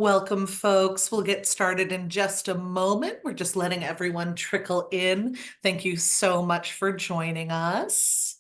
Welcome, folks. We'll get started in just a moment. We're just letting everyone trickle in. Thank you so much for joining us.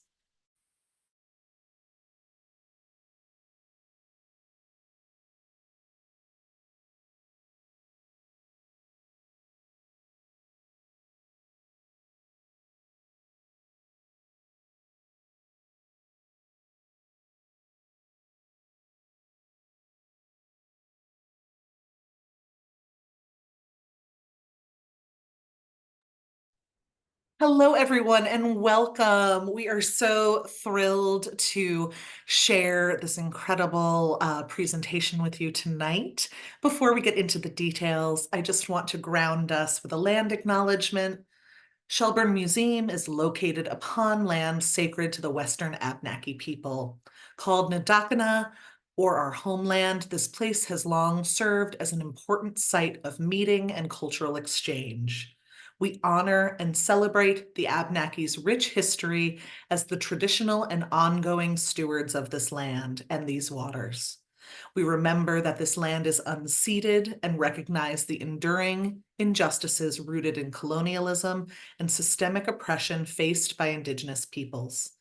Hello, everyone, and welcome. We are so thrilled to share this incredible presentation with you tonight. Before we get into the details, I just want to ground us with a land acknowledgement. Shelburne Museum is located upon land sacred to the Western Abnaki people. Called Nadakana, or our homeland, this place has long served as an important site of meeting and cultural exchange. We honor and celebrate the Abnaki's rich history as the traditional and ongoing stewards of this land and these waters. We remember that this land is unceded and recognize the enduring injustices rooted in colonialism and systemic oppression faced by Indigenous peoples.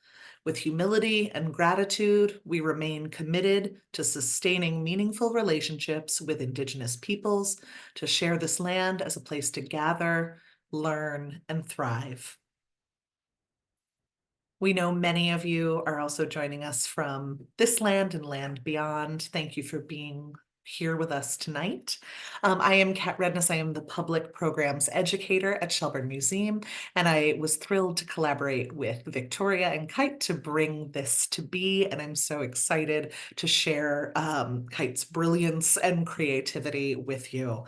With humility and gratitude, we remain committed to sustaining meaningful relationships with Indigenous peoples, to share this land as a place to gather, learn, and thrive. We know many of you are also joining us from this land and land beyond. Thank you for being here with us tonight. I am Kat Redness. I am the public programs educator at Shelburne Museum, and I was thrilled to collaborate with Victoria and Kite to bring this to be, and I'm so excited to share Kite's brilliance and creativity with you.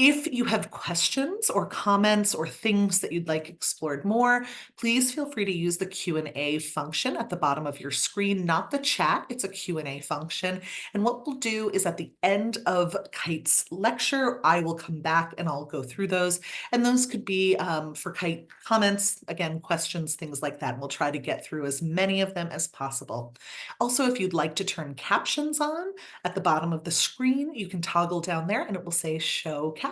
If you have questions or comments or things that you'd like explored more, please feel free to use the Q&A function at the bottom of your screen, not the chat. It's a Q&A function. And what we'll do is at the end of Kite's lecture, I will come back and I'll go through those. And those could be for Kite comments, again, questions, things like that. And we'll try to get through as many of them as possible. Also, if you'd like to turn captions on, at the bottom of the screen, you can toggle down there and it will say show captions.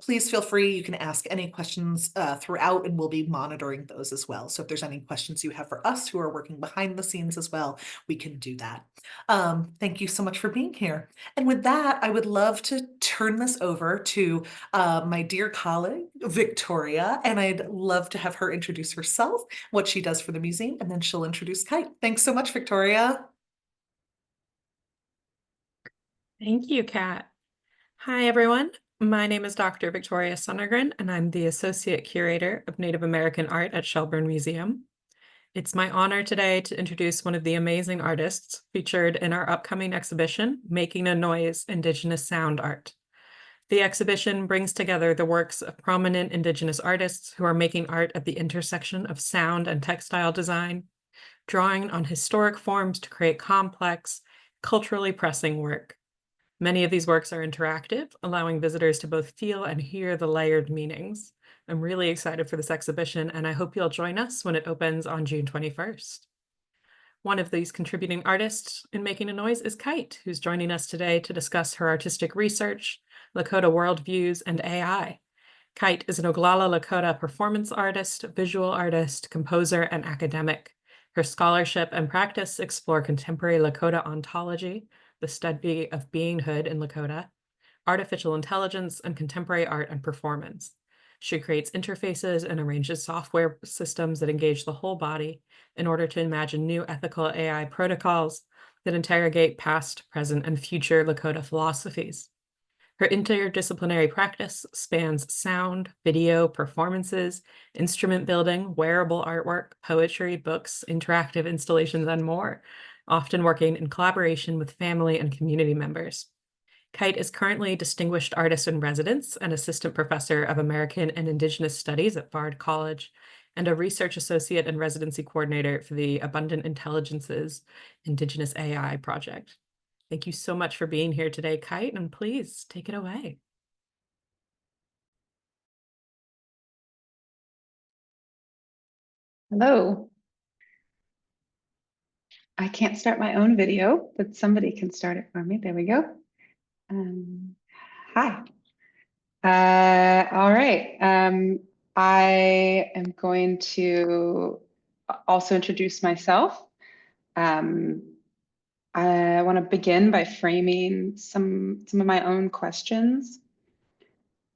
Please feel free. You can ask any questions throughout and we'll be monitoring those as well. So if there's any questions you have for us who are working behind the scenes as well, we can do that. Thank you so much for being here. And with that, I would love to turn this over to my dear colleague, Victoria, and I'd love to have her introduce herself, what she does for the museum, and then she'll introduce Kite. Thanks so much, Victoria. Thank you, Kat. Hi, everyone. My name is Dr. Victoria Sundergren, and I'm the Associate Curator of Native American Art at Shelburne Museum. It's my honor today to introduce one of the amazing artists featured in our upcoming exhibition, Making a Noise, Indigenous Sound Art. The exhibition brings together the works of prominent Indigenous artists who are making art at the intersection of sound and textile design, drawing on historic forms to create complex, culturally pressing work. Many of these works are interactive, allowing visitors to both feel and hear the layered meanings. I'm really excited for this exhibition, and I hope you'll join us when it opens on June 21st. One of these contributing artists in Making a Noise is Kite, who's joining us today to discuss her artistic research, Lakota worldviews, and AI. Kite is an Oglala Lakota performance artist, visual artist, composer, and academic. Her scholarship and practice explore contemporary Lakota ontology, the study of beinghood in Lakota, artificial intelligence, and contemporary art and performance. She creates interfaces and arranges software systems that engage the whole body in order to imagine new ethical AI protocols that interrogate past, present, and future Lakota philosophies. Her interdisciplinary practice spans sound, video, performances, instrument building, wearable artwork, poetry, books, interactive installations, and more, often working in collaboration with family and community members. Kite is currently Distinguished Artist in Residence and Assistant Professor of American and Indigenous Studies at Bard College, and a Research Associate and Residency Coordinator for the Abundant Intelligences Indigenous AI Project. Thank you so much for being here today, Kite, and please take it away. Hello. I can't start my own video, but somebody can start it for me. There we go. Hi. All right. I am going to also introduce myself. Um, I want to begin by framing some of my own questions,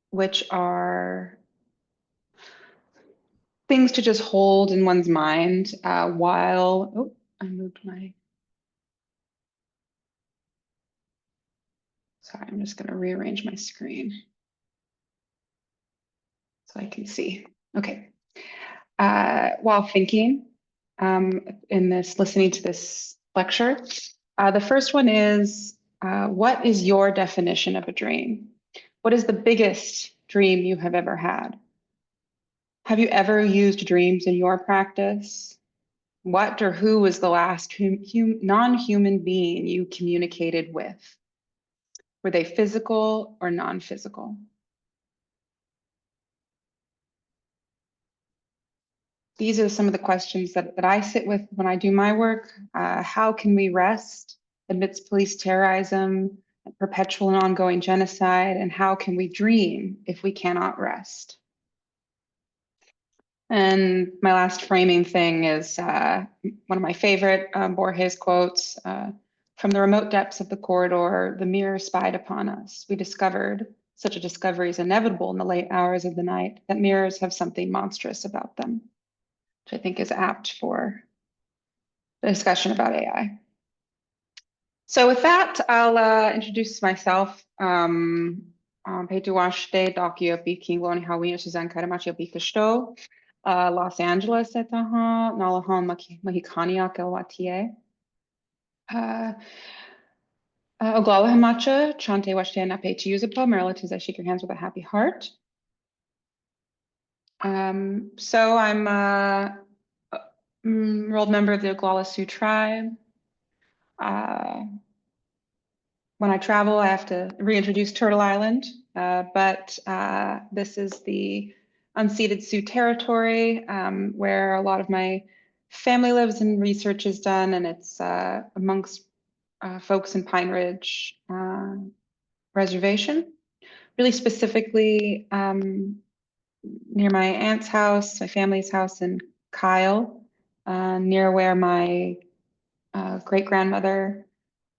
which are things to just hold in one's mind while, oh, I moved my, sorry, I'm just going to rearrange my screen so I can see. Okay. While thinking listening to this lecture, the first one is, what is your definition of a dream? What is the biggest dream you have ever had? Have you ever used dreams in your practice? What or who was the last non-human being you communicated with? Were they physical or non-physical? These are some of the questions that I sit with when I do my work. How can we rest amidst police terrorism, perpetual and ongoing genocide? And how can we dream if we cannot rest? And my last framing thing is one of my favorite Borges quotes, from the remote depths of the corridor, the mirror spied upon us. We discovered such a discovery is inevitable in the late hours of the night, that mirrors have something monstrous about them, which I think is apt for the discussion about AI. So with that, I'll introduce myself. Petuashte Dokiopi Kingwoni Hawina Suzanne Karamachi Kishto, Los Angeles etaha, Nalahan Mahikaniak Elwatie. Oglala Hamacha, Chante Washte Nape Yuzapo, Marilyn, I shake your hands with a happy heart. So I'm a enrolled member of the Oglala Sioux tribe. When I travel, I have to reintroduce Turtle Island, but this is the unceded Sioux territory where a lot of my family lives and research is done, and it's amongst folks in Pine Ridge Reservation, really specifically near my aunt's house, my family's house in Kyle, near where my great-grandmother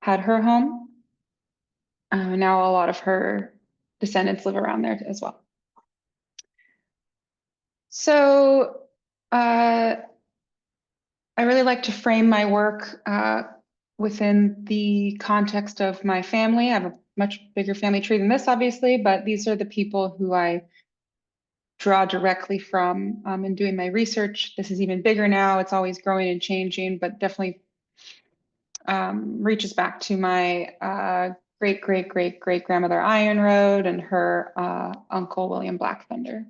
had her home. Now a lot of her descendants live around there as well. So I really like to frame my work within the context of my family. I have a much bigger family tree than this, obviously, but these are the people who I draw directly from in doing my research. This is even bigger now. It's always growing and changing, but definitely reaches back to my great-great-great-great-grandmother Iron Road and her uncle William Black Thunder.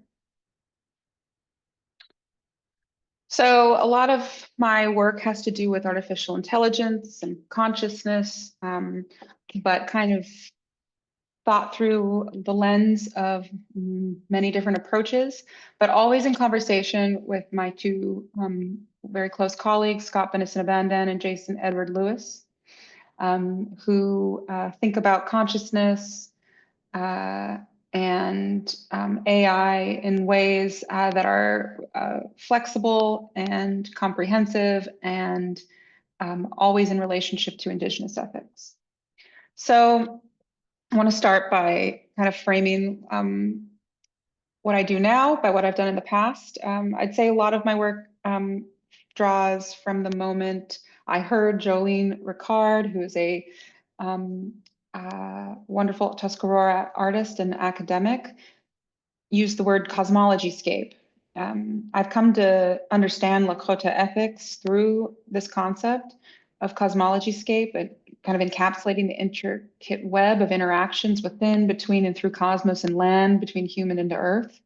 So a lot of my work has to do with artificial intelligence and consciousness, but kind of thought through the lens of many different approaches, but always in conversation with my two very close colleagues, Scott Benison-Abandan and Jason Edward Lewis, who think about consciousness and AI in ways that are flexible and comprehensive and always in relationship to Indigenous ethics. So I want to start by kind of framing what I do now by what I've done in the past. I'd say a lot of my work draws from the moment I heard Jolene Ricard, who is a wonderful Tuscarora artist and academic, use the word cosmology-scape. I've come to understand Lakota ethics through this concept of cosmology-scape, kind of encapsulating the intricate web of interactions within, between, and through cosmos and land, between human and earth,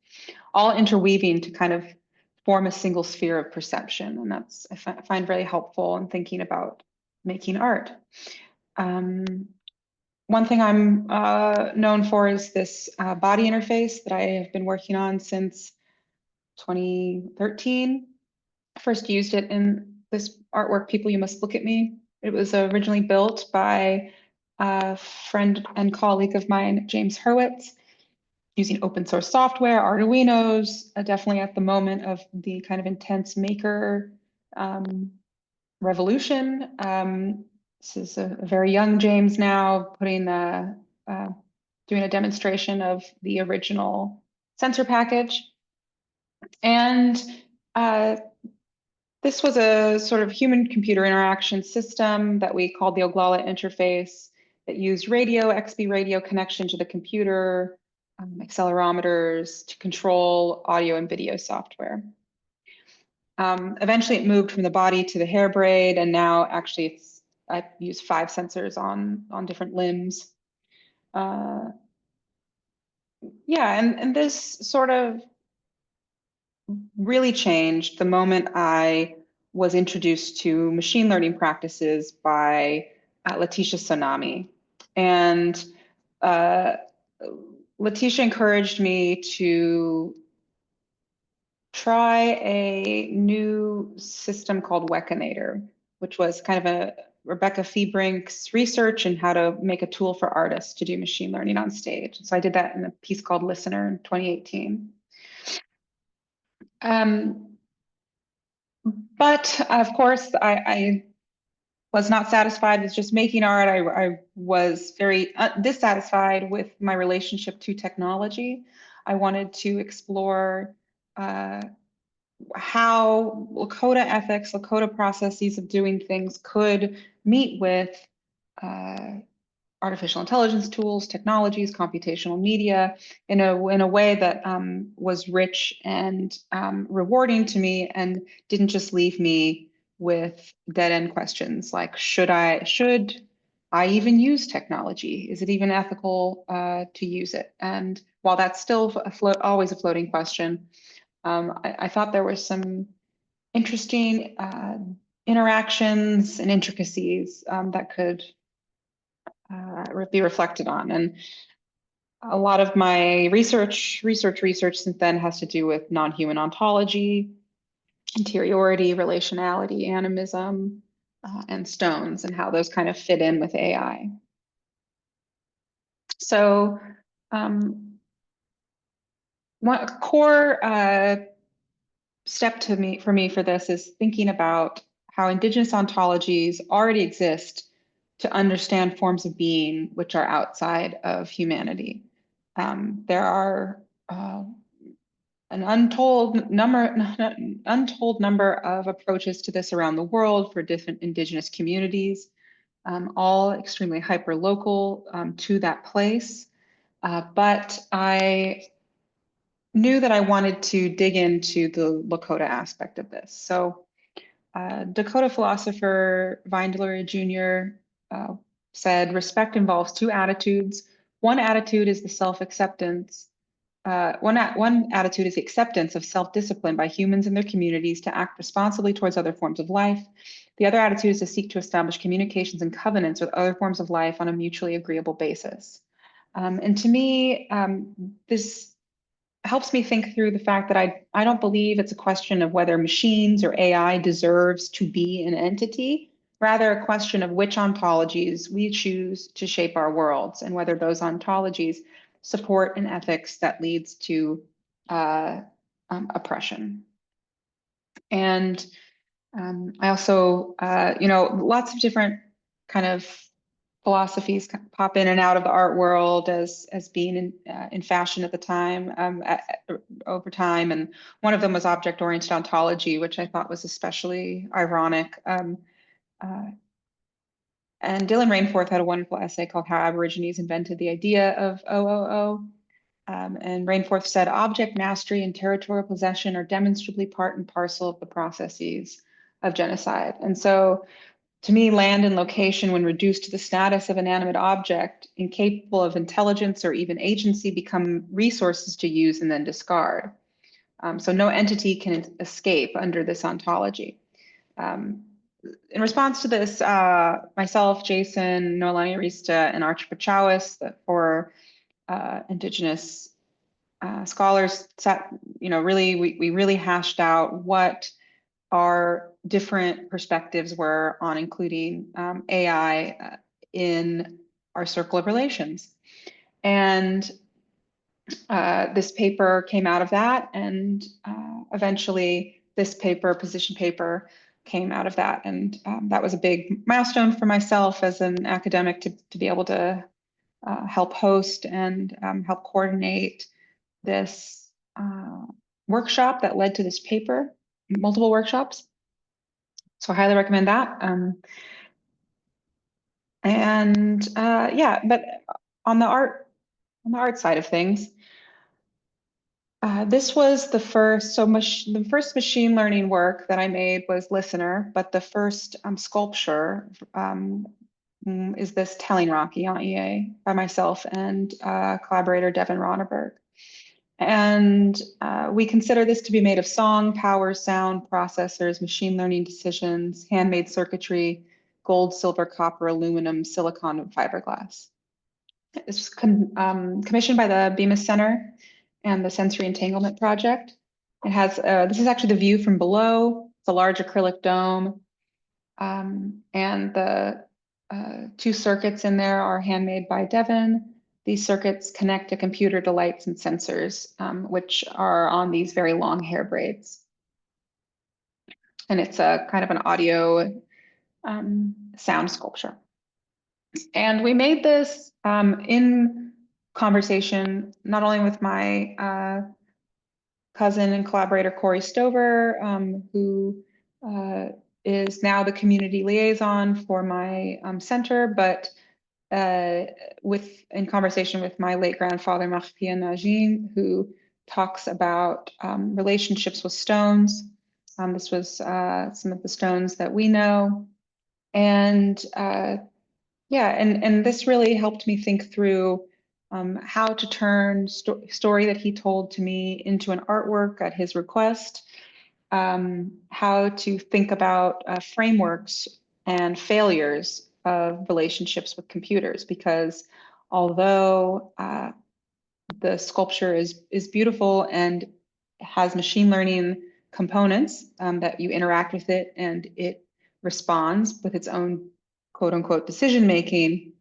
all interweaving to kind of form a single sphere of perception. And that's, I find really helpful in thinking about making art. One thing I'm known for is this body interface that I have been working on since 2013. I first used it in this artwork, People You Must Look at Me. It was originally built by a friend and colleague of mine, James Hurwitz, using open source software, Arduinos, definitely at the moment of the kind of intense maker revolution. This is a very young James now, doing a demonstration of the original sensor package. And this was a sort of human-computer interaction system that we called the Oglala interface that used radio, XB radio connection to the computer, accelerometers to control audio and video software. Eventually it moved from the body to the hair braid, and now actually I use 5 sensors on different limbs. Yeah, and this sort of really changed the moment I was introduced to machine learning practices by Letitia Sonami. And Letitia encouraged me to try a new system called Wekinator, which was kind of a Rebecca Feebrink's research in how to make a tool for artists to do machine learning on stage. So I did that in a piece called Listener in 2018. But of course, I was not satisfied with just making art. I was very dissatisfied with my relationship to technology. I wanted to explore how Lakota ethics, Lakota processes of doing things could meet with artificial intelligence tools, technologies, computational media in a way that was rich and rewarding to me, and didn't just leave me with dead-end questions like, should I even use technology? Is it even ethical to use it? And while that's still always a floating question, I thought there were some interesting interactions and intricacies that could be reflected on. And a lot of my research since then has to do with non-human ontology, interiority, relationality, animism, and stones, and how those kind of fit in with AI. So one core step for me for this is thinking about how Indigenous ontologies already exist to understand forms of being which are outside of humanity. There are an untold number of approaches to this around the world for different Indigenous communities, all extremely hyper-local to that place. But I knew that I wanted to dig into the Lakota aspect of this. So Dakota philosopher Vindler Jr. Said, respect involves 2 attitudes. One attitude is the self-acceptance. One attitude is the acceptance of self-discipline by humans and their communities to act responsibly towards other forms of life. The other attitude is to seek to establish communications and covenants with other forms of life on a mutually agreeable basis. And to me, this helps me think through the fact that I don't believe it's a question of whether machines or AI deserves to be an entity, rather a question of which ontologies we choose to shape our worlds, and whether those ontologies support an ethics that leads to oppression. And I also, lots of different kind of philosophies pop in and out of the art world as being in fashion at the time, over time. And one of them was object-oriented ontology, which I thought was especially ironic. And Dylan Rainforth had a wonderful essay called How Aborigines Invented the Idea of OOO. And Rainforth said, object mastery and territorial possession are demonstrably part and parcel of the processes of genocide. And so to me, land and location, when reduced to the status of an animate object, incapable of intelligence or even agency, become resources to use and then discard. So no entity can escape under this ontology. In response to this, myself, Jason, Noelani Arista, and Archie Pachowis, the 4 Indigenous scholars, we really hashed out what our different perspectives were on including AI in our circle of relations. And this paper came out of that, and eventually this paper, position paper, came out of that. And that was a big milestone for myself as an academic to be able to help host and help coordinate this workshop that led to this paper, multiple workshops. So I highly recommend that. Yeah, but on the art side of things, this was the first, the first machine learning work that I made was Listener, but the first sculpture is this Telling Rocky on EA by myself and collaborator Devin Ronneberg. And we consider this to be made of song, power, sound, processors, machine learning decisions, handmade circuitry, gold, silver, copper, aluminum, silicon, and fiberglass. It's commissioned by the Bemis Center and the Sensory Entanglement Project. It has, this is actually the view from below. It's a large acrylic dome. And the 2 circuits in there are handmade by Devin. These circuits connect a computer to lights and sensors, which are on these very long hair braids. And it's a kind of an audio sound sculpture. And we made this in conversation, not only with my cousin and collaborator, Corey Stover, who is now the community liaison for my center, but in conversation with my late grandfather, Marfia Najin, who talks about relationships with stones. This was some of the stones that we know. And yeah, and this really helped me think through how to turn story that he told to me into an artwork at his request, how to think about frameworks and failures of relationships with computers, because although the sculpture is beautiful and has machine learning components that you interact with it and it responds with its own quote unquote decision making,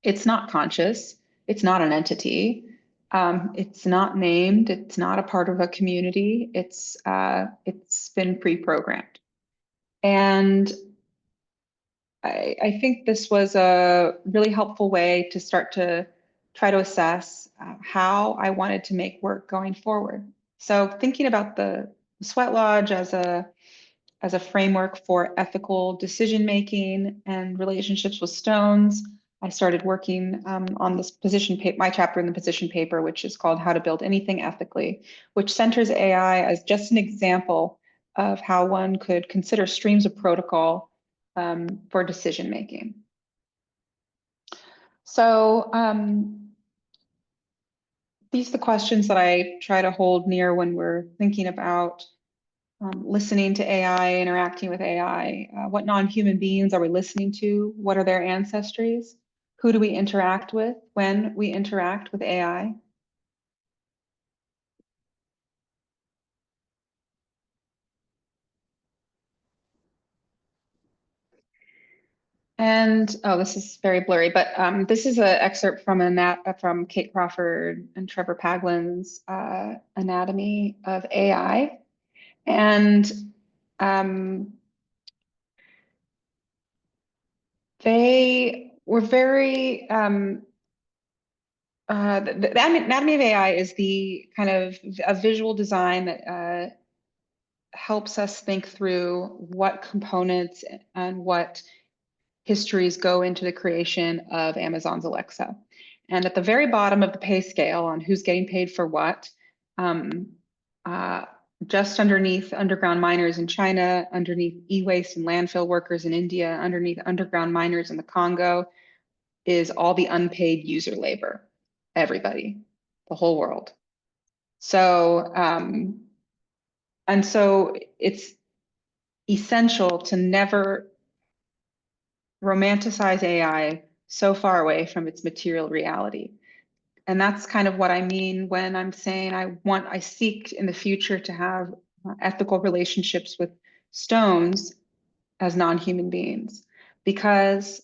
it's not conscious, it's not an entity, it's not named, it's not a part of a community, it's been pre-programmed. And I think this was a really helpful way to start to try to assess how I wanted to make work going forward. So thinking about the Sweat Lodge as a framework for ethical decision-making and relationships with stones, I started working on this position paper, my chapter in the position paper, which is called How to Build Anything Ethically, which centers AI as just an example of how one could consider streams of protocol for decision making. So these are the questions that I try to hold near when we're thinking about listening to AI, interacting with AI. What non-human beings are we listening to? What are their ancestries? Who do we interact with when we interact with AI? And oh, this is very blurry, but this is an excerpt from from Kate Crawford and Trevor Paglin's Anatomy of AI, and they were very the Anatomy of AI is the kind of a visual design that helps us think through what components and what histories go into the creation of Amazon's Alexa. And at the very bottom of the pay scale on who's getting paid for what, just underneath underground miners in China, underneath e-waste and landfill workers in India, underneath underground miners in the Congo, is all the unpaid user labor, everybody, the whole world. So, and so it's essential to never romanticize AI so far away from its material reality. And that's kind of what I mean when I'm saying I seek in the future to have ethical relationships with stones as non-human beings, because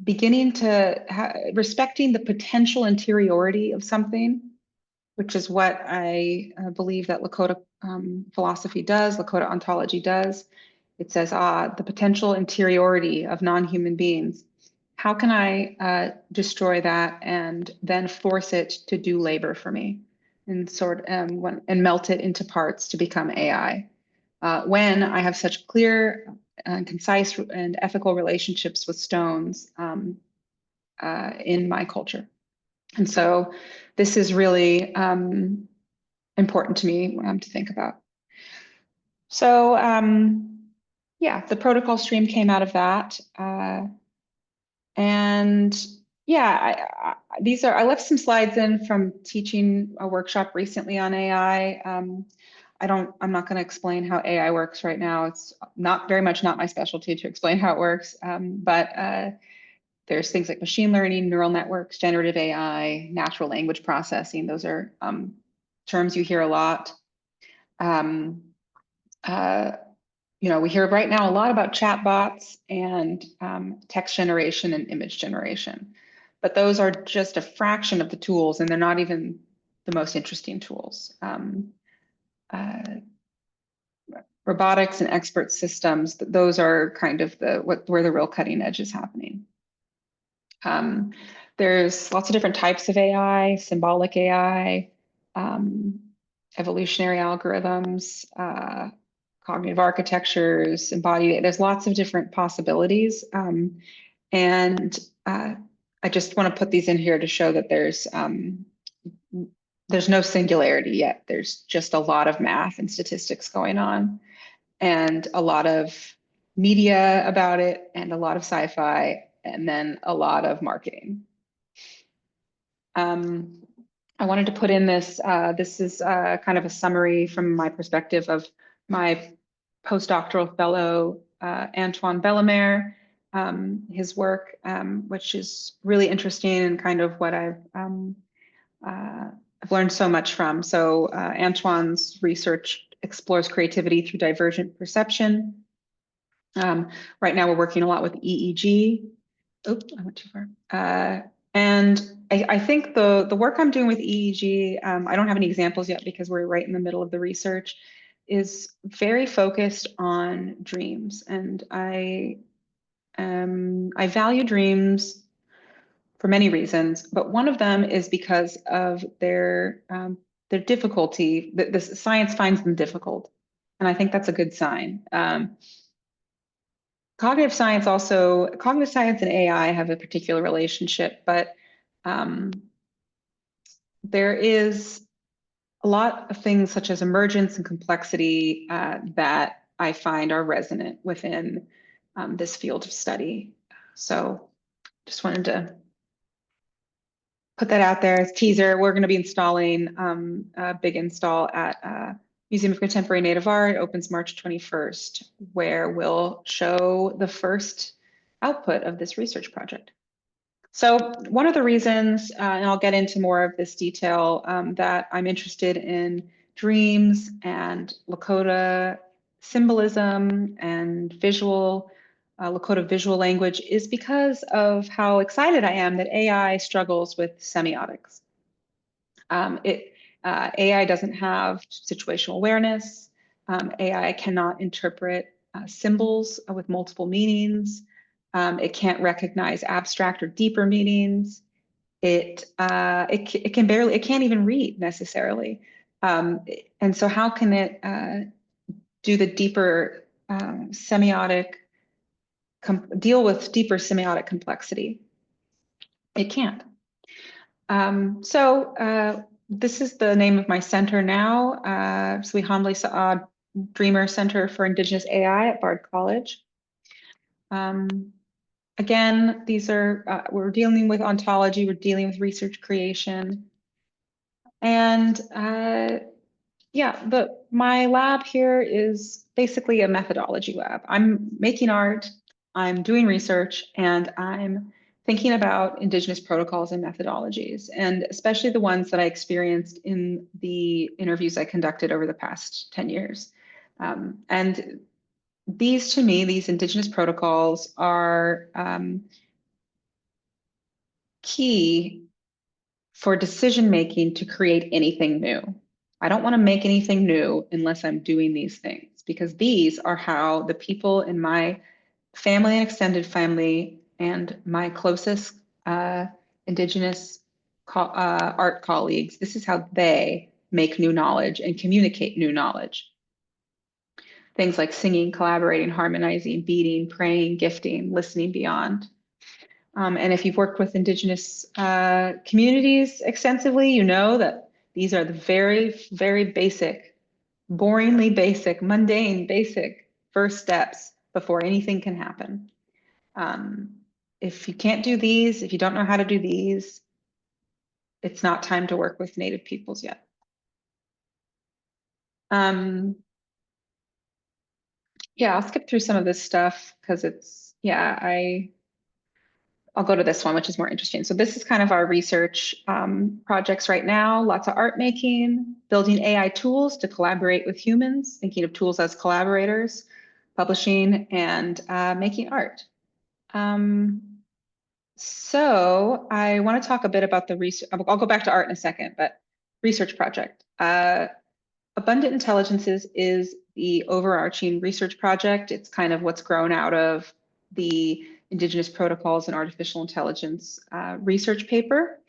beginning to respecting the potential interiority of something, which is what I believe that Lakota philosophy does, Lakota ontology does. It says, the potential interiority of non-human beings. How can I destroy that and then force it to do labor for me and and melt it into parts to become AI? When I have such clear, concise, and ethical relationships with stones in my culture. And so this is really important to me to think about. So yeah, the protocol stream came out of that. And yeah, I left some slides in from teaching a workshop recently on AI. I'm not going to explain how AI works right now. It's not very much not my specialty to explain how it works. But there's things like machine learning, neural networks, generative AI, natural language processing. Those are terms you hear a lot. We hear right now a lot about chatbots and text generation and image generation, but those are just a fraction of the tools, and they're not even the most interesting tools. Robotics and expert systems, those are kind of where the real cutting edge is happening. There's lots of different types of AI, symbolic AI, evolutionary algorithms, cognitive architectures, embodied. There's lots of different possibilities. And I just want to put these in here to show that there's no singularity yet. There's just a lot of math and statistics going on, and a lot of media about it, and a lot of sci-fi, and then a lot of marketing. I wanted to put in this. This is kind of a summary from my perspective of my postdoctoral fellow, Antoine Bellemare, his work, which is really interesting and kind of what I've learned so much from. So Antoine's research explores creativity through divergent perception. Right now we're working a lot with EEG. Oops, I went too far. And I think the work I'm doing with EEG, I don't have any examples yet because we're right in the middle of the research, is very focused on dreams. And I value dreams for many reasons, but one of them is because of their difficulty. The science finds them difficult, and I think that's a good sign. Cognitive science and AI have a particular relationship, but there is a lot of things such as emergence and complexity that I find are resonant within this field of study. So just wanted to put that out there as a teaser. We're going to be installing a big install at Museum of Contemporary Native Art. It opens March 21st, where we'll show the first output of this research project. So one of the reasons, and I'll get into more of this detail, that I'm interested in dreams and Lakota symbolism and Lakota visual language is because of how excited I am that AI struggles with semiotics. AI doesn't have situational awareness. AI cannot interpret symbols with multiple meanings. It can't recognize abstract or deeper meanings. It can't even read necessarily. And so how can it do the deeper deal with deeper semiotic complexity? It can't. This is the name of my center now, Swihamli Saad Dreamer Center for Indigenous AI at Bard College. Again, these are, we're dealing with ontology, we're dealing with research creation. And yeah, my lab here is basically a methodology lab. I'm making art, I'm doing research, and I'm thinking about Indigenous protocols and methodologies, and especially the ones that I experienced in the interviews I conducted over the past 10 years. And these, to me, these Indigenous protocols are key for decision-making to create anything new. I don't want to make anything new unless I'm doing these things, because these are how the people in my family and extended family and my closest Indigenous art colleagues, this is how they make new knowledge and communicate new knowledge. Things like singing, collaborating, harmonizing, beating, praying, gifting, listening beyond. And if you've worked with Indigenous communities extensively, you know that these are the very, very basic, boringly basic, mundane, basic first steps before anything can happen. If you can't do these, if you don't know how to do these, it's not time to work with Native peoples yet. Yeah, I'll skip through some of this stuff because it's, yeah, I'll go to this one, which is more interesting. So this is kind of our research projects right now, lots of art making, building AI tools to collaborate with humans, thinking of tools as collaborators, publishing, and making art. So I want to talk a bit about the research. I'll go back to art in a second, but research project. Abundant Intelligences is the overarching research project. It's kind of what's grown out of the Indigenous Protocols and Artificial Intelligence research paper.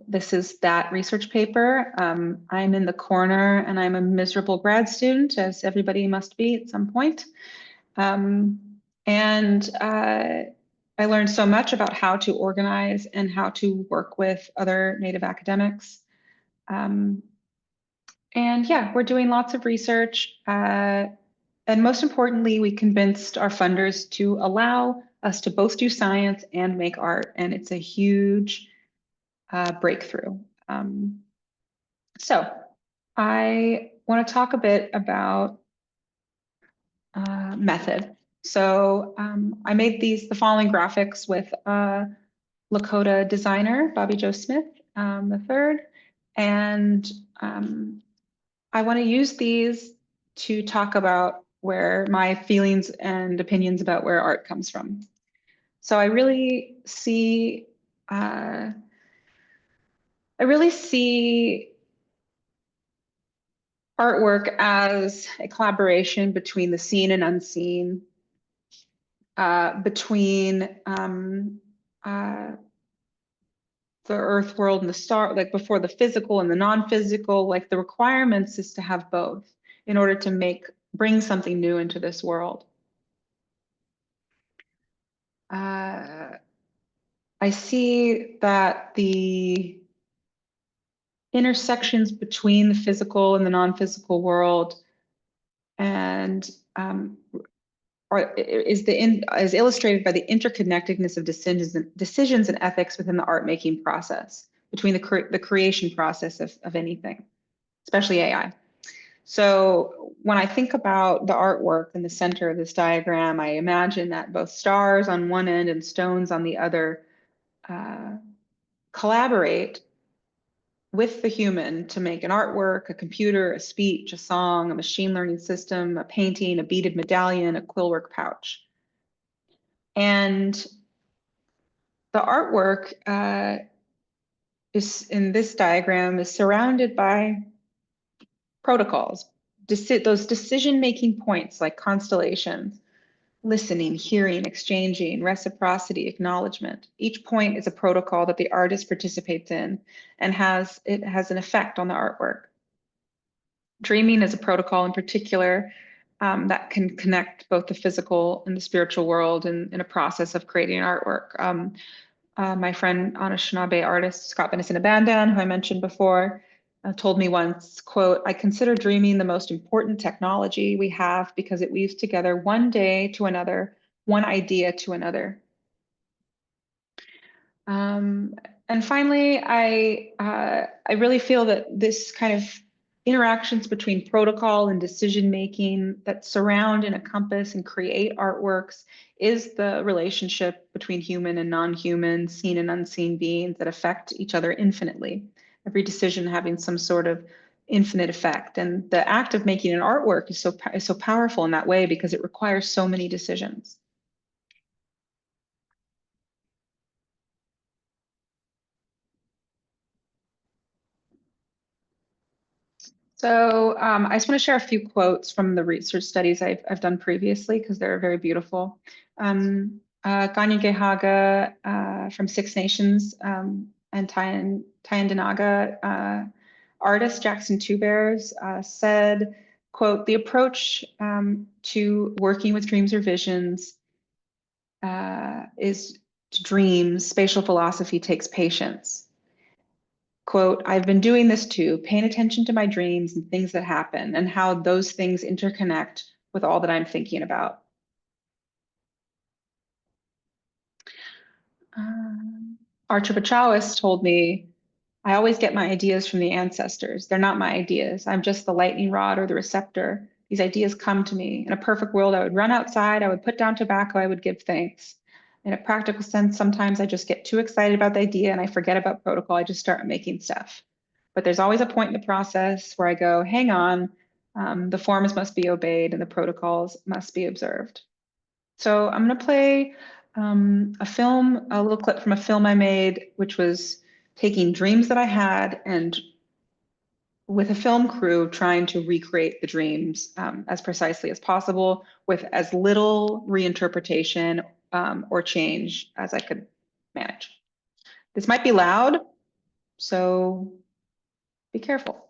This is that research paper. I'm in the corner and I'm a miserable grad student, as everybody must be at some point. I learned so much about how to organize and how to work with other Native academics. And yeah, we're doing lots of research. And most importantly, we convinced our funders to allow us to both do science and make art. And it's a huge breakthrough. So I want to talk a bit about method. So I made the following graphics with Lakota designer, Bobby Joe Smith, the third. And I want to use these to talk about where my feelings and opinions about where art comes from. So I really see artwork as a collaboration between the seen and unseen, between the earth world and the star, like before the physical and the non-physical. Like the requirements is to have both in order to bring something new into this world. I see that the intersections between the physical and the non-physical world and is illustrated by the interconnectedness of decisions and ethics within the art making process, between the creation process of anything, especially AI. So when I think about the artwork in the center of this diagram, I imagine that both stars on one end and stones on the other collaborate with the human to make an artwork, a computer, a speech, a song, a machine learning system, a painting, a beaded medallion, a quillwork pouch. And the artwork is in this diagram is surrounded by protocols, those decision-making points like constellations, listening, hearing, exchanging, reciprocity, acknowledgement. Each point is a protocol that the artist participates in and it has an effect on the artwork. Dreaming is a protocol in particular that can connect both the physical and the spiritual world in a process of creating artwork. My friend, Anishinaabe artist, Scott Benison-Abandan, who I mentioned before, told me once, quote, "I consider dreaming the most important technology we have because it weaves together one day to another, one idea to another." And finally, I really feel that this kind of interactions between protocol and decision-making that surround and encompass and create artworks is the relationship between human and non-human, seen and unseen beings that affect each other infinitely. Every decision having some sort of infinite effect. And the act of making an artwork is so powerful in that way because it requires so many decisions. So I just want to share a few quotes from the research studies I've done previously because they're very beautiful. Ganya Haga from Six Nations and Tyendinaga artist Jackson Two Bears said, quote, "The approach to working with dreams or visions is to dreams. Spatial philosophy takes patience. Quote, I've been doing this too, paying attention to my dreams and things that happen and how those things interconnect with all that I'm thinking about." Archer Bachawis told me, "I always get my ideas from the ancestors. They're not my ideas. I'm just the lightning rod or the receptor. These ideas come to me. In a perfect world, I would run outside, I would put down tobacco, I would give thanks. In a practical sense, sometimes I just get too excited about the idea and I forget about protocol. I just start making stuff. But there's always a point in the process where I go, hang on, the forms must be obeyed and the protocols must be observed." So I'm going to play a little clip from a film I made, which was taking dreams that I had and with a film crew trying to recreate the dreams as precisely as possible with as little reinterpretation or change as I could manage. This might be loud, so be careful.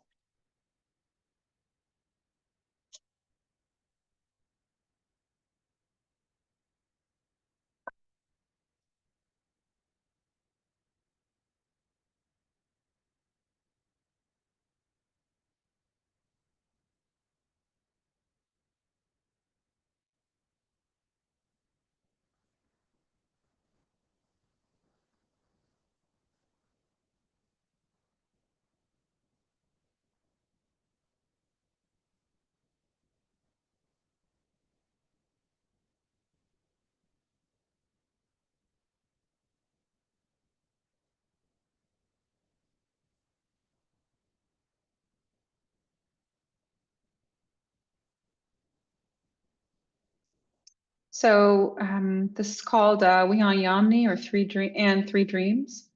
So this is called Wihan Yamni or Three Dreams.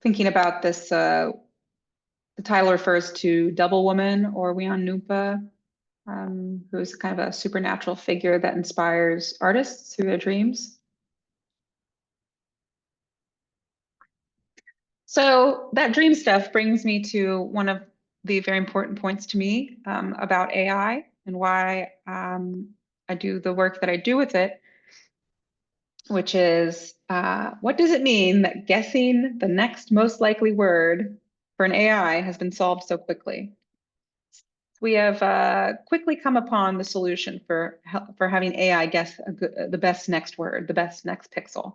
Thinking about this, the title refers to Double Woman or Wihan Nupa, who's kind of a supernatural figure that inspires artists through their dreams. So that dream stuff brings me to one of the very important points to me about AI and why I do the work that I do with it, which is what does it mean that guessing the next most likely word for an AI has been solved so quickly? We have quickly come upon the solution for having AI guess the best next word, the best next pixel.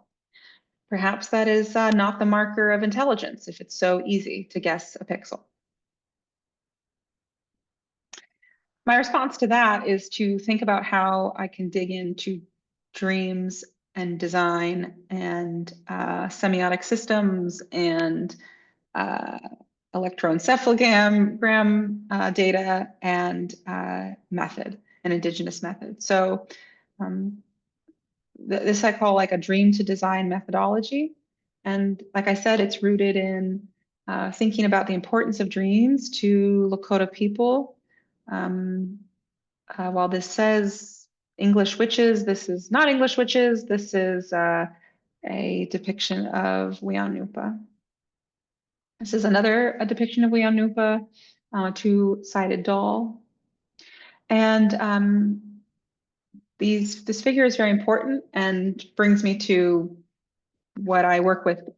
Perhaps that is not the marker of intelligence if it's so easy to guess a pixel. My response to that is to think about how I can dig into dreams and design and semiotic systems and electroencephalogram data and method, an indigenous method. So this I call like a dream to design methodology. And like I said, it's rooted in thinking about the importance of dreams to Lakota people. While this says English witches, this is not English witches. This is a depiction of Wiyānupa. This is a depiction of Wiyānupa, a two-sided doll. And this figure is very important and brings me to what I work with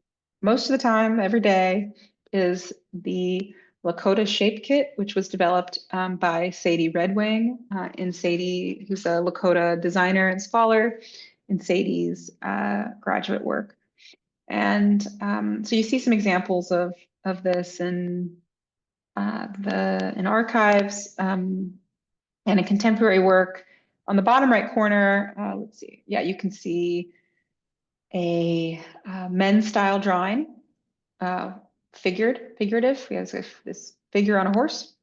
most of the time, every day, is the Lakota Shape Kit, which was developed by Sadie Redwing, who's a Lakota designer and scholar in Sadie's graduate work. And so you see some examples of this in archives and in contemporary work. On the bottom right corner, let's see, yeah, you can see a men's style drawing, figurative. He has this figure on a horse.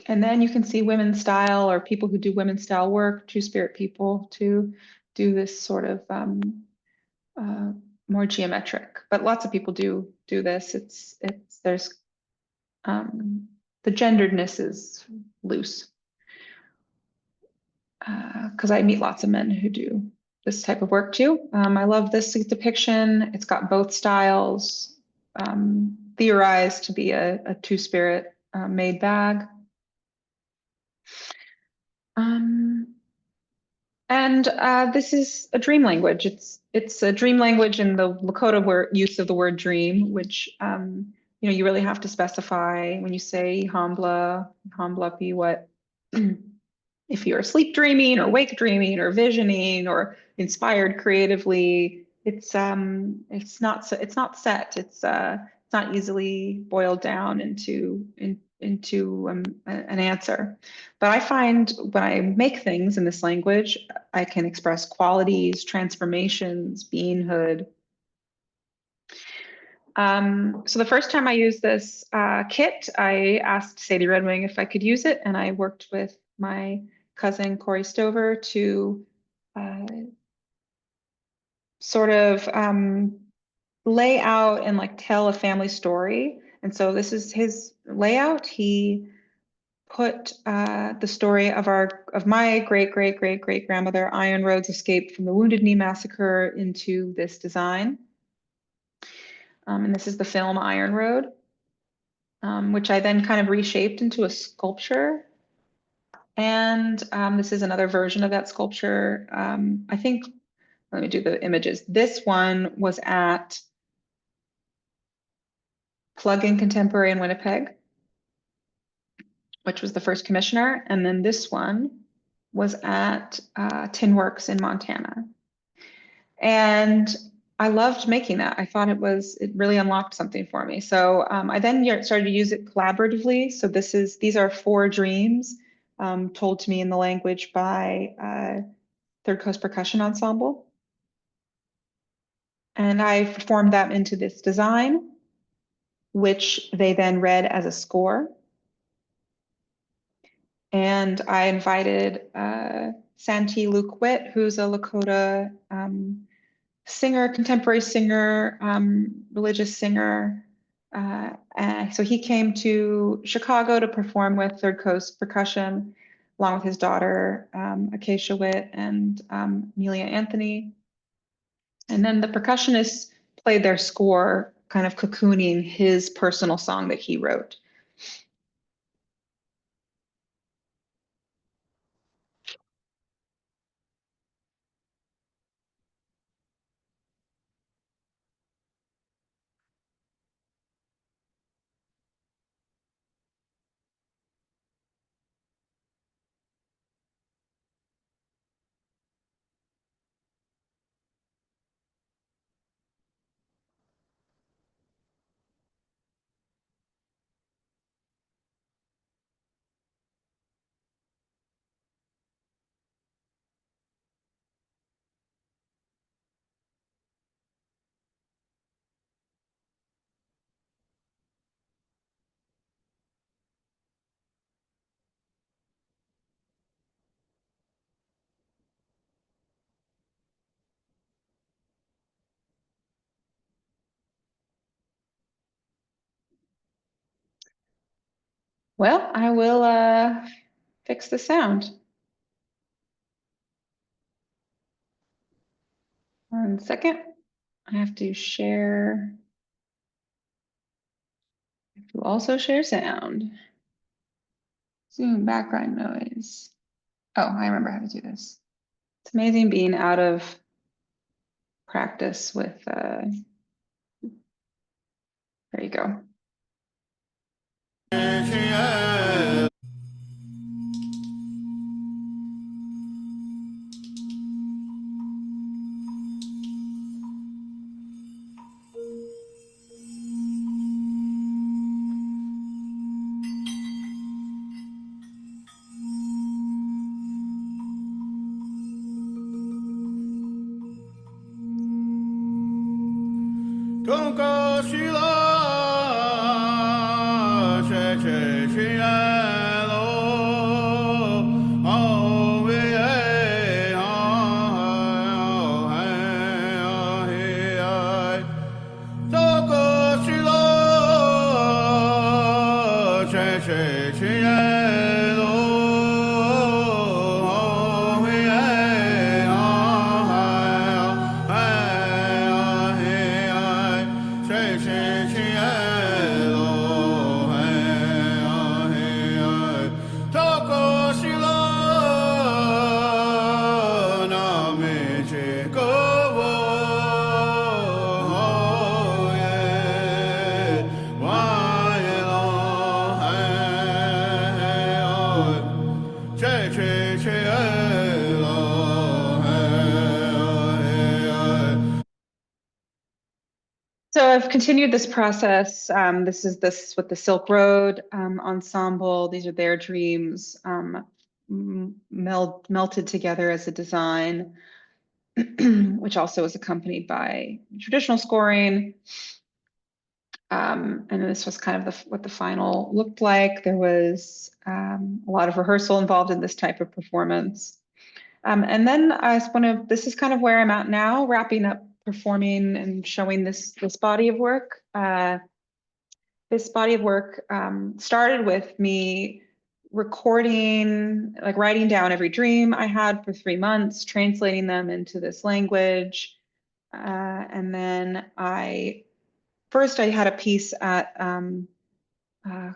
And then you can see women's style or people who do women's style work, two-spirit people, to do this sort of more geometric. But lots of people do this. There's the genderedness is loose. Because I meet lots of men who do this type of work too. I love this depiction. It's got both styles, theorized to be a two-spirit made bag. This is a dream language. It's a dream language in the Lakota use of the word dream, which you really have to specify when you say hambla, hamblapi, what if you're sleep dreaming or wake dreaming or visioning or inspired creatively. It's not set. It's not easily boiled down into an answer. But I find when I make things in this language, I can express qualities, transformations, beinghood. So the first time I used this kit, I asked Sadie Red Wing if I could use it, and I worked with my cousin Corey Stover to sort of lay out and like tell a family story. And so this is his layout. He put the story of my great grandmother Iron Road's escape from the Wounded Knee Massacre into this design. And this is the film Iron Road, which I then kind of reshaped into a sculpture. And this is another version of that sculpture. I think, let me do the images. This one was at Plug-in Contemporary in Winnipeg, which was the first commissioner. And then this one was at Tin Works in Montana. And I loved making that. I thought it really unlocked something for me. So I then started to use it collaboratively. So these are 4 dreams told to me in the language by Third Coast Percussion Ensemble. And I performed that into this design, which they then read as a score. And I invited Santee Luke Witt, who's a Lakota singer, contemporary singer, religious singer. So he came to Chicago to perform with Third Coast Percussion, along with his daughter, Acacia Witt and Amelia Anthony. And then the percussionists played their score, kind of cocooning his personal song that he wrote. Well, I will fix the sound. 1 second. I have to share. I have to also share sound. Zoom background noise. Oh, I remember how to do this. It's amazing being out of practice with, there you go. So I've continued this process. This is with the Silk Road ensemble. These are their dreams melted together as a design, which also is accompanied by traditional scoring. And this was kind of what the final looked like. There was a lot of rehearsal involved in this type of performance. And then this is kind of where I'm at now, wrapping up performing and showing this body of work. This body of work started with me recording, like writing down every dream I had for 3 months, translating them into this language. And then first I had a piece at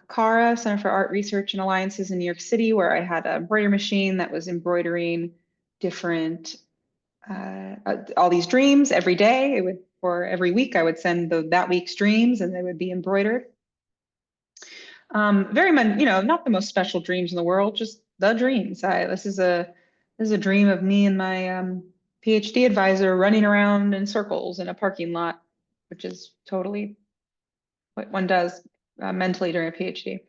CARA, Center for Art Research and Alliances in New York City, where I had a embroidery machine that was embroidering different all these dreams every day. For every week I would send that week's dreams and they would be embroidered. Very much, not the most special dreams in the world, just the dreams. This is a dream of me and my PhD advisor running around in circles in a parking lot, which is totally what one does mentally during a PhD.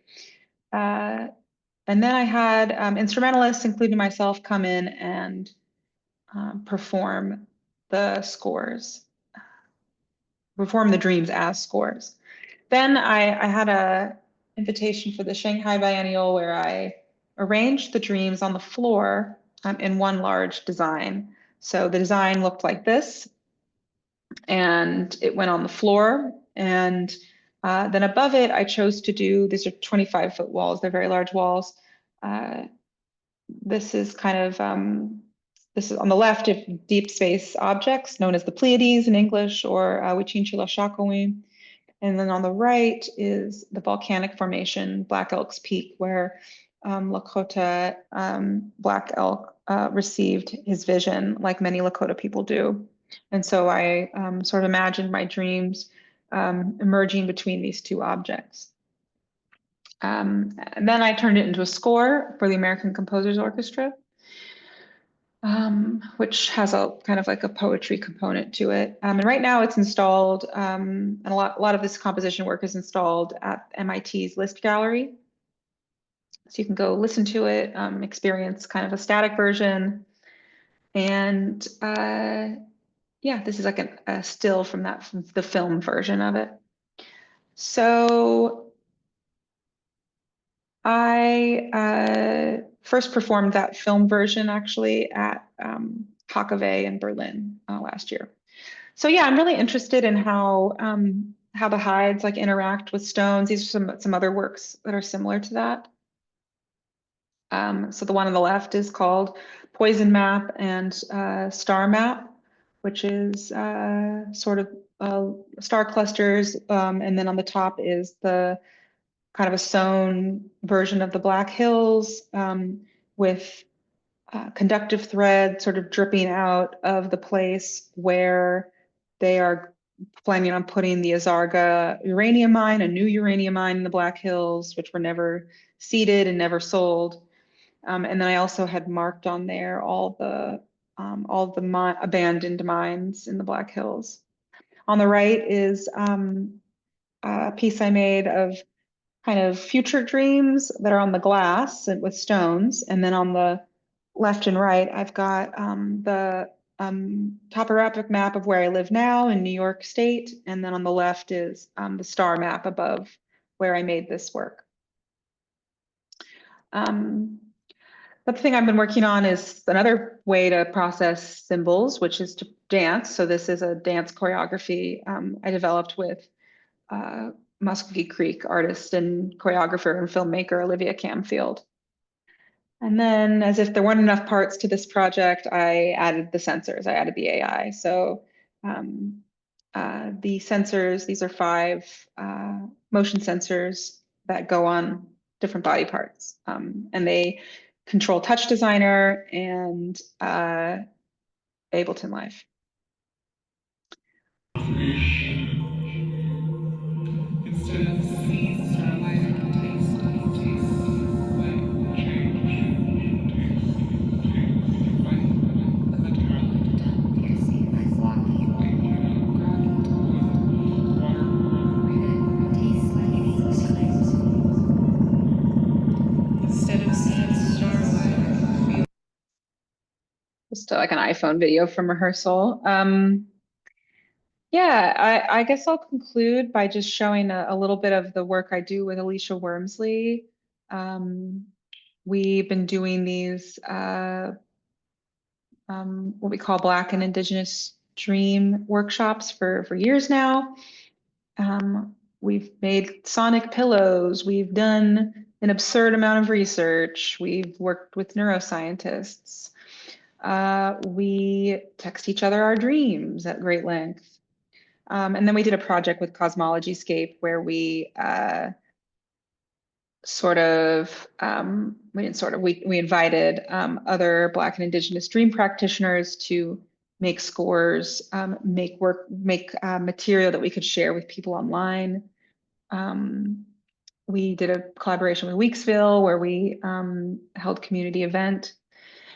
And then I had instrumentalists, including myself, come in and perform the dreams as scores. Then I had a invitation for the Shanghai Biennial where I arranged the dreams on the floor in one large design. So the design looked like this, and it went on the floor. And then above it, I chose to do, these are 25-foot walls, they're very large walls. This is kind of, this is on the left of deep space objects known as the Pleiades in English, or Wichinchila Shakowin. And then on the right is the volcanic formation, Black Elk's Peak, where Lakota Black Elk received his vision, like many Lakota people do. And so I sort of imagined my dreams emerging between these two objects. And then I turned it into a score for the American Composers Orchestra, which has a kind of like a poetry component to it. And right now it's installed, and a lot of this composition work is installed at MIT's Liszt Gallery. So you can go listen to it, experience kind of a static version. And yeah, this is like a still from the film version of it. So I first performed that film version actually at Hakave in Berlin last year. So yeah, I'm really interested in how the hides like interact with stones. These are some other works that are similar to that. So the one on the left is called Poison Map and Star Map, which is sort of star clusters. And then on the top is the kind of a sewn version of the Black Hills with conductive thread sort of dripping out of the place where they are planning on putting the Azarga uranium mine, a new uranium mine in the Black Hills, which were never seeded and never sold. And then I also had marked on there all the abandoned mines in the Black Hills. On the right is a piece I made of kind of future dreams that are on the glass and with stones. And then on the left and right, I've got the topographic map of where I live now in New York State. And then on the left is the star map above where I made this work. The thing I've been working on is another way to process symbols, which is to dance. So this is a dance choreography I developed with Muskogee Creek artist and choreographer and filmmaker Olivia Camfield. And then, as if there weren't enough parts to this project, I added the sensors, I added the AI. So the sensors, these are 5 motion sensors that go on different body parts. And they control Touch Designer and Ableton Live. Instead of seeing starlight, I can taste light change. Instead of seeing starlight, I can feel. Just like an iPhone video from rehearsal. Yeah, I guess I'll conclude by just showing a little bit of the work I do with Alicia Wormsley. We've been doing these what we call Black and Indigenous Dream workshops for years now. We've made sonic pillows. We've done an absurd amount of research. We've worked with neuroscientists. We text each other our dreams at great length. And then we did a project with Cosmologyscape where we we invited other Black and Indigenous dream practitioners to make scores, make material that we could share with people online. We did a collaboration with Weeksville where we held community event.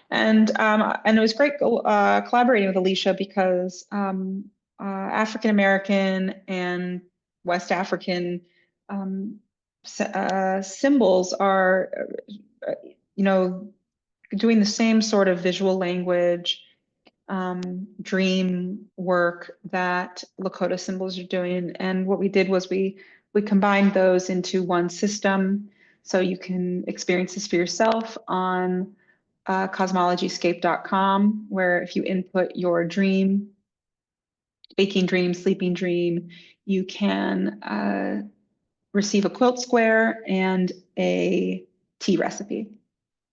And it was great collaborating with Alicia because African American and West African symbols are, doing the same sort of visual language, dream work that Lakota symbols are doing. And what we did was we combined those into one system, so you can experience this for yourself on cosmologyscape.com, where if you input your dream, waking dream, sleeping dream, you can receive a quilt square and a tea recipe.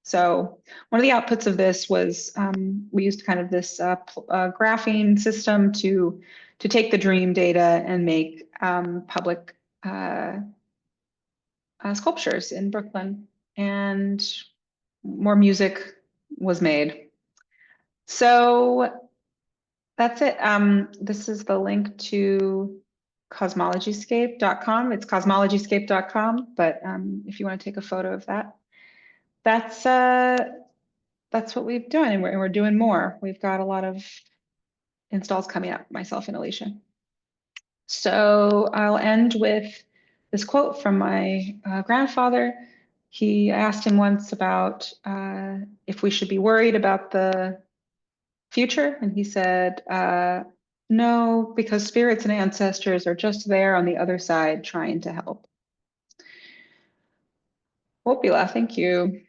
So one of the outputs of this was we used kind of this graphing system to take the dream data and make public sculptures in Brooklyn, and more music was made. So that's it. This is the link to cosmologyscape.com. It's cosmologyscape.com, but if you want to take a photo of that, that's what we've done, and we're doing more. We've got a lot of installs coming up, myself and Alicia. So I'll end with this quote from my grandfather. I asked him once about if we should be worried about the future, and he said, no, because spirits and ancestors are just there on the other side trying to help. Oglala, thank you.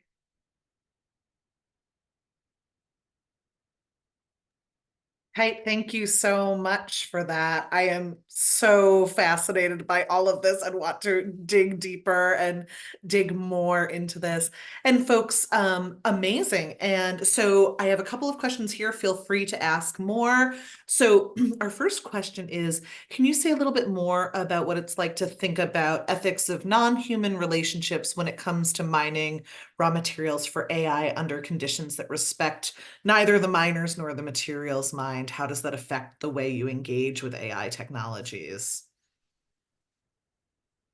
Kite, thank you so much for that. I am so fascinated by all of this and want to dig deeper and dig more into this. And folks, amazing. And so I have a couple of questions here. Feel free to ask more. So our first question is, can you say a little bit more about what it's like to think about ethics of non-human relationships when it comes to mining raw materials for AI under conditions that respect neither the miners nor the materials mined? How does that affect the way you engage with AI technologies?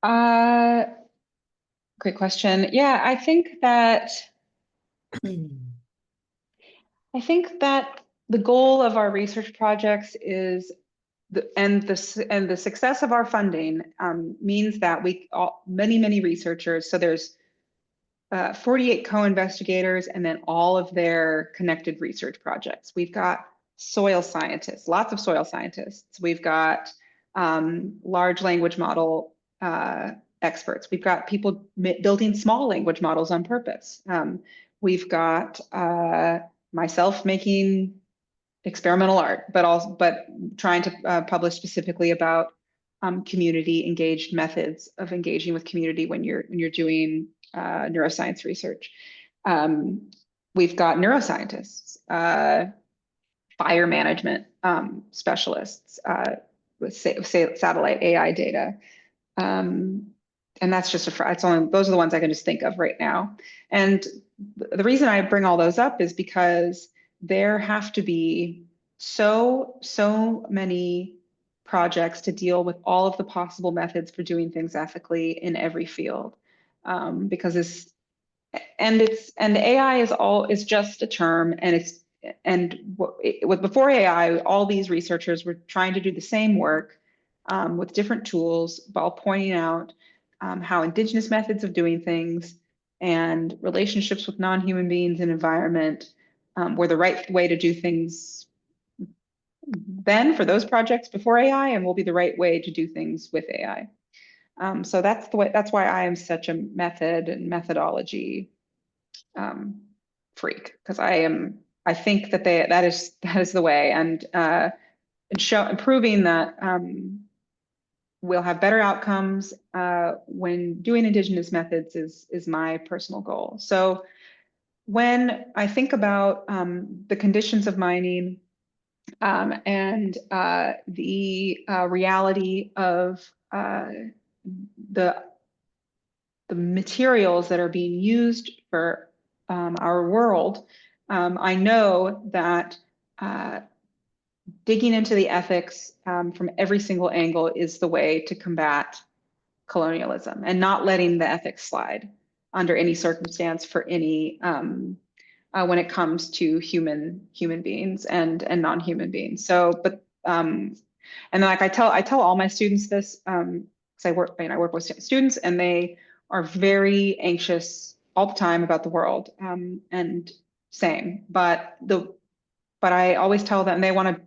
Great question. Yeah, I think that the goal of our research projects is the success of our funding means that many researchers. So there's 48 co-investigators, and then all of their connected research projects. We've got soil scientists, lots of soil scientists. We've got large language model experts. We've got people building small language models on purpose. We've got myself making experimental art, but trying to publish specifically about community engaged methods of engaging with community when you're doing neuroscience research. We've got neuroscientists, fire management specialists, say satellite AI data. And that's just those are the ones I can just think of right now. And the reason I bring all those up is because there have to be so many projects to deal with all of the possible methods for doing things ethically in every field. Because AI is just a term, before AI, all these researchers were trying to do the same work with different tools while pointing out how indigenous methods of doing things and relationships with non-human beings and environment were the right way to do things then for those projects before AI, and will be the right way to do things with AI. So that's why I am such a method and methodology freak, because I think that is the way, and proving that we'll have better outcomes when doing indigenous methods is my personal goal. So when I think about the conditions of mining and the reality of the materials that are being used for our world, I know that digging into the ethics from every single angle is the way to combat colonialism, and not letting the ethics slide under any circumstance for any when it comes to human beings and non-human beings. So, and like I tell all my students this, because I work with students, and they are very anxious all the time about the world, and same. But I always tell them, they want to,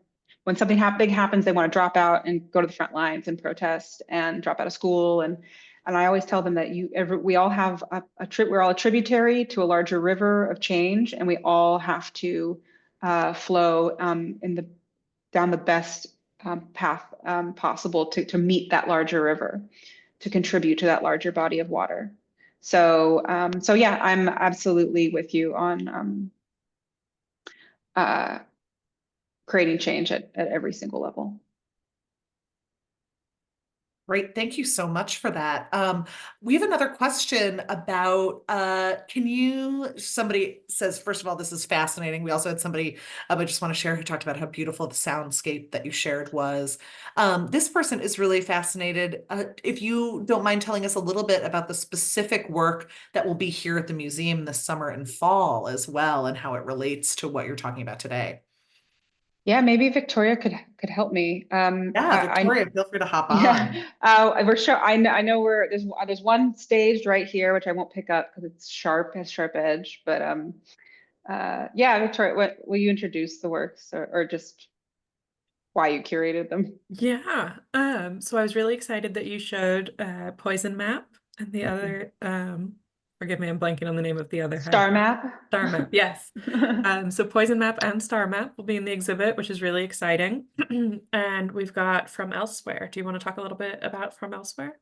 when something big happens, they want to drop out and go to the front lines and protest and drop out of school. And I always tell them that we all have we're all a tributary to a larger river of change, and we all have to flow down the best path possible to meet that larger river, to contribute to that larger body of water. So yeah, I'm absolutely with you on creating change at every single level. Great, thank you so much for that. We have another question about, somebody says, first of all, this is fascinating. We also had somebody, I just want to share, who talked about how beautiful the soundscape that you shared was. This person is really fascinated. If you don't mind telling us a little bit about the specific work that will be here at the museum this summer and fall as well, and how it relates to what you're talking about today. Yeah, maybe Victoria could help me. Yeah, Victoria, feel free to hop on. Yeah, we're sure. I know there's one staged right here, which I won't pick up because it's has sharp edge. But yeah, Victoria, what will you introduce the works, or just why you curated them? Yeah. So I was really excited that you showed Poison Map and the other forgive me, I'm blanking on the name of the other Star Map. Star Map, yes. So Poison Map and Star Map will be in the exhibit, which is really exciting. And we've got From Elsewhere. Do you want to talk a little bit about From Elsewhere?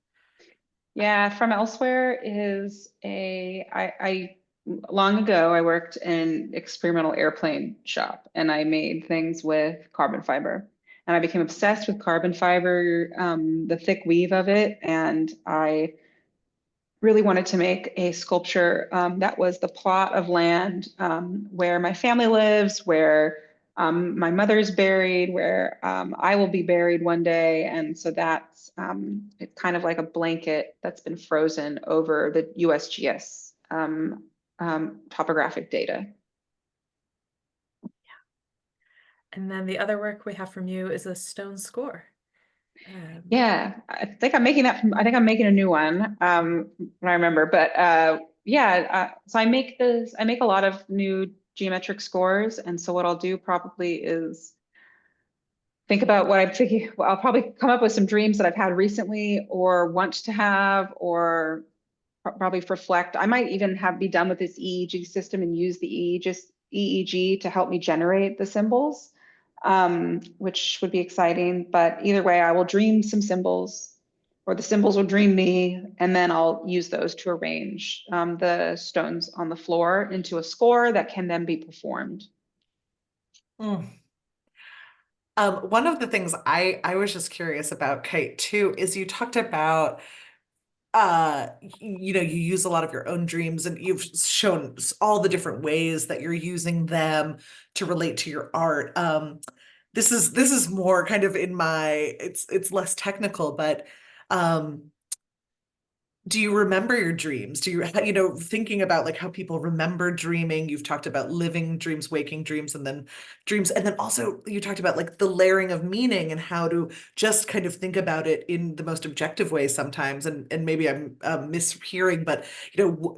Yeah, From Elsewhere is I long ago I worked in experimental airplane shop, and I made things with carbon fiber. And I became obsessed with carbon fiber, the thick weave of it, and I really wanted to make a sculpture that was the plot of land where my family lives, where my mother's buried, where I will be buried one day. And so that's it's kind of like a blanket that's been frozen over the USGS topographic data. And then the other work we have from you is a stone score. Yeah, I think I'm making a new one. When I remember, but yeah. So I make a lot of new geometric scores, and so what I'll do probably is think about what I'm thinking. Well, I'll probably come up with some dreams that I've had recently or want to have, or probably reflect. I might even be done with this EEG system and use the EEG to help me generate the symbols, which would be exciting. But either way, I will dream some symbols, or the symbols will dream me, and then I'll use those to arrange the stones on the floor into a score that can then be performed. Mm. One of the things I was just curious about, Kite, too, is you talked about you use a lot of your own dreams, and you've shown all the different ways that you're using them to relate to your art. This is more kind of in my, it's less technical, but um do you remember your dreams? Do you, thinking about like how people remember dreaming? You've talked about living dreams, waking dreams, and then dreams. And then also you talked about like the layering of meaning and how to just kind of think about it in the most objective way sometimes. And maybe I'm mishearing, but,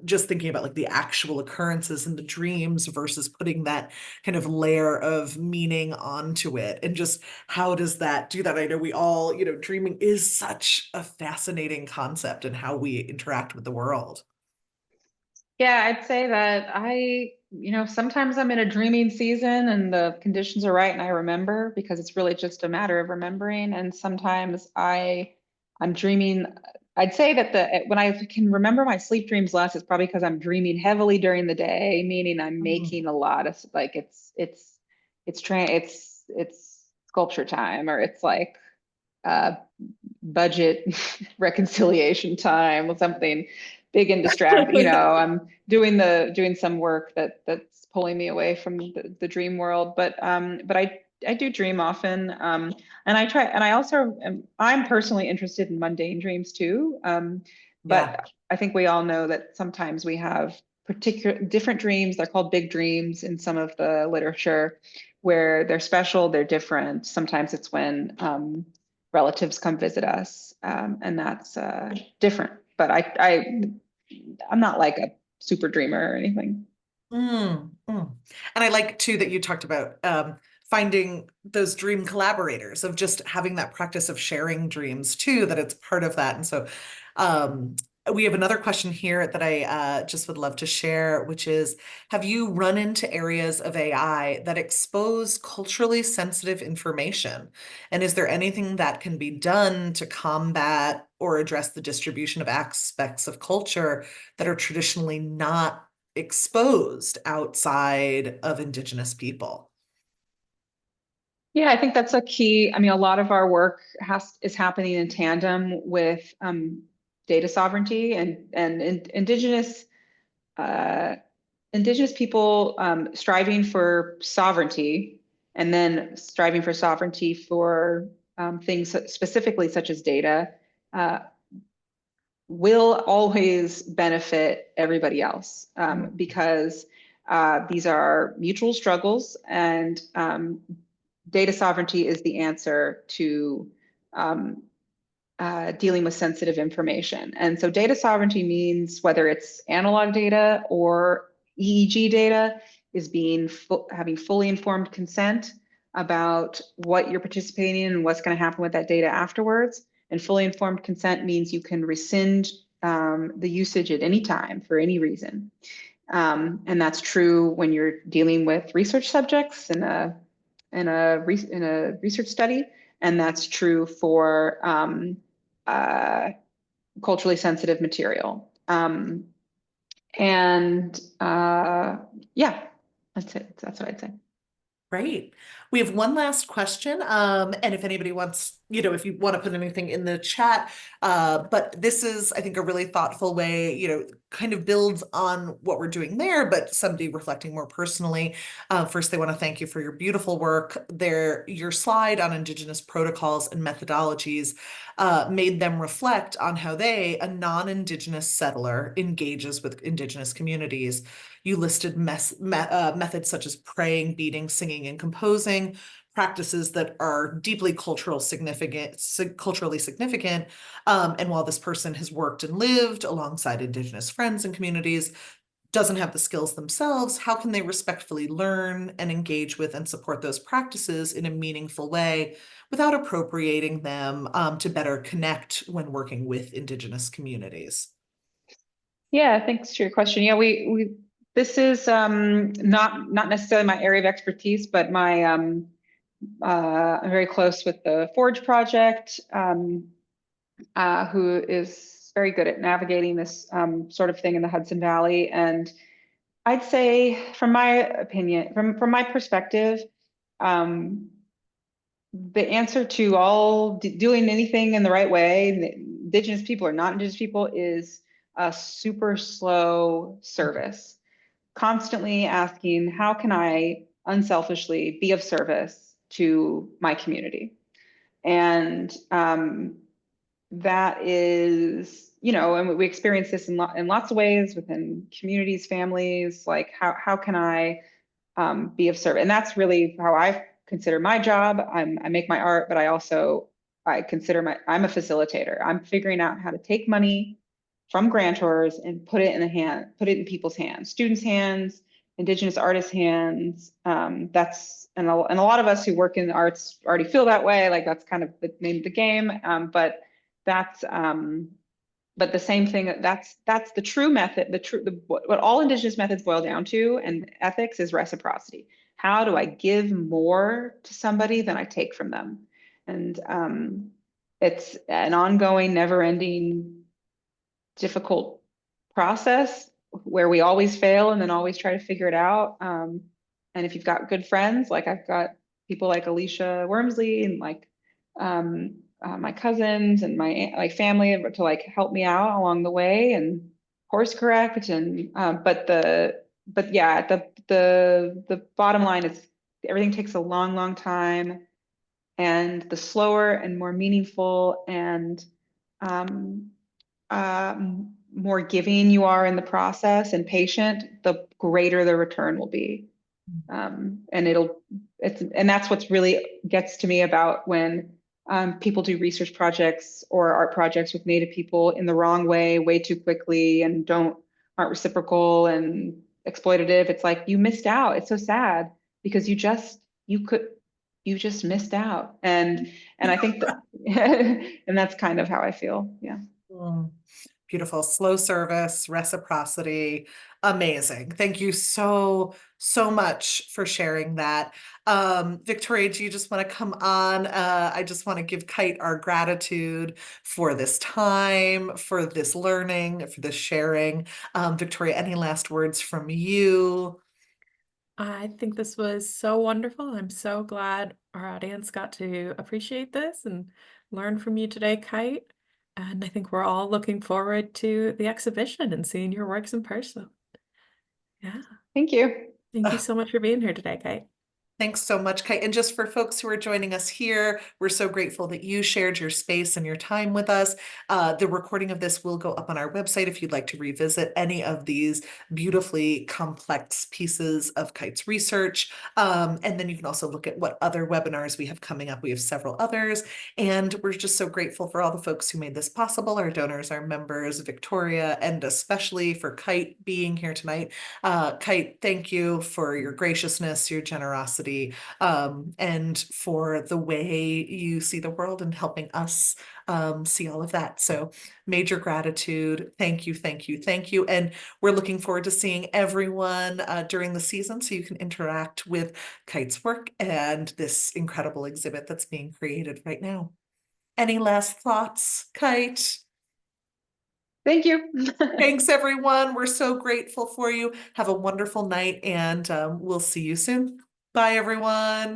just thinking about like the actual occurrences in the dreams versus putting that kind of layer of meaning onto it. And just how does that do that? I know we all, dreaming is such a fascinating concept and how we interact with the world. Yeah, I'd say that sometimes I'm in a dreaming season and the conditions are right and I remember because it's really just a matter of remembering. And sometimes I'm dreaming. I'd say that when I can remember my sleep dreams less, it's probably because I'm dreaming heavily during the day, meaning I'm making a lot of like it's sculpture time, or it's like uh budget reconciliation time or something big and distract. I'm doing some work that's pulling me away from the dream world. But I do dream often. And I also I'm personally interested in mundane dreams too. Yeah. But I think we all know that sometimes we have particular different dreams. They're called big dreams in some of the literature, where they're special, they're different. Sometimes it's when relatives come visit us, and that's different. But I'm not like a super dreamer or anything. And I like too that you talked about finding those dream collaborators, of just having that practice of sharing dreams too, that it's part of that. And so um, we have another question here that I just would love to share, which is, have you run into areas of AI that expose culturally sensitive information? And is there anything that can be done to combat or address the distribution of aspects of culture that are traditionally not exposed outside of Indigenous people? Yeah, I think that's a key. I mean, a lot of our work is happening in tandem with data sovereignty and uh, Indigenous people striving for sovereignty, and then striving for sovereignty for things specifically such as data, uh, will always benefit everybody else, because these are mutual struggles, and data sovereignty is the answer to um, dealing with sensitive information. And so data sovereignty means whether it's analog data or EEG data, is having fully informed consent about what you're participating in and what's going to happen with that data afterwards. And fully informed consent means you can rescind the usage at any time for any reason. And that's true when you're dealing with research subjects in a research study, and that's true for uh, culturally sensitive material. And yeah, that's it. That's what I'd say. Great. We have one last question. And if anybody wants, if you want to put anything in the chat, but this is, I think, a really thoughtful way, kind of builds on what we're doing there, but somebody reflecting more personally. First, they want to thank you for your beautiful work. Your slide on Indigenous protocols and methodologies made them reflect on how a non-Indigenous settler, engages with Indigenous communities. You listed methods such as praying, beating, singing, and composing, practices that are deeply culturally significant. And while this person has worked and lived alongside Indigenous friends and communities, doesn't have the skills themselves, how can they respectfully learn and engage with and support those practices in a meaningful way without appropriating them, to better connect when working with Indigenous communities? Yeah, thanks for your question. Yeah, we this is not necessarily my area of expertise, but I'm very close with the Forge project, who is very good at navigating this sort of thing in the Hudson Valley. And I'd say, from my opinion, from my perspective, um, the answer to all doing anything in the right way, Indigenous people or not Indigenous people, is a super slow service. Constantly asking, how can I unselfishly be of service to my community? And that is, and we experience this in lots of ways within communities, families, like how can I be of service? And that's really how I consider my job. I make my art, but I consider I'm a facilitator. I'm figuring out how to take money from grantors and put it in people's hands, students' hands, Indigenous artists' hands. And a lot of us who work in the arts already feel that way. Like that's kind of the name of the game. But the same thing, that's the true method. What all Indigenous methods boil down to, and ethics, is reciprocity. How do I give more to somebody than I take from them? And it's an ongoing, never-ending, difficult process where we always fail and then always try to figure it out. And if you've got good friends, like I've got people like Alicia Wormsley and like my cousins and my family to like help me out along the way and course correct. And but yeah, the bottom line is everything takes a long time, and the slower and more meaningful and more giving you are in the process and patient, the greater the return will be. And that's what's really gets to me about when people do research projects or art projects with Native people in the wrong way too quickly, and aren't reciprocal and exploitative. It's like, you missed out. It's so sad because you just missed out. And I think that, and that's kind of how I feel. Yeah. Beautiful. Slow service, reciprocity. Amazing. Thank you so much for sharing that. Victoria, do you just want to come on? I just want to give Kite our gratitude for this time, for this learning, for this sharing. Victoria, any last words from you? I think this was so wonderful. I'm so glad our audience got to appreciate this and learn from you today, Kite. And I think we're all looking forward to the exhibition and seeing your works in person. Yeah. Thank you. Thank you so much for being here today, Kite. Thanks so much, Kite. And just for folks who are joining us here, we're so grateful that you shared your space and your time with us. The recording of this will go up on our website if you'd like to revisit any of these beautifully complex pieces of Kite's research. And then you can also look at what other webinars we have coming up. We have several others. And we're just so grateful for all the folks who made this possible, our donors, our members, Victoria, and especially for Kite being here tonight. Kite, thank you for your graciousness, your generosity, and for the way you see the world and helping us see all of that. So major gratitude. Thank you, thank you, thank you. And we're looking forward to seeing everyone during the season so you can interact with Kite's work and this incredible exhibit that's being created right now. Any last thoughts, Kite? Thank you. Thanks, everyone. We're so grateful for you. Have a wonderful night, and we'll see you soon. Bye, everyone.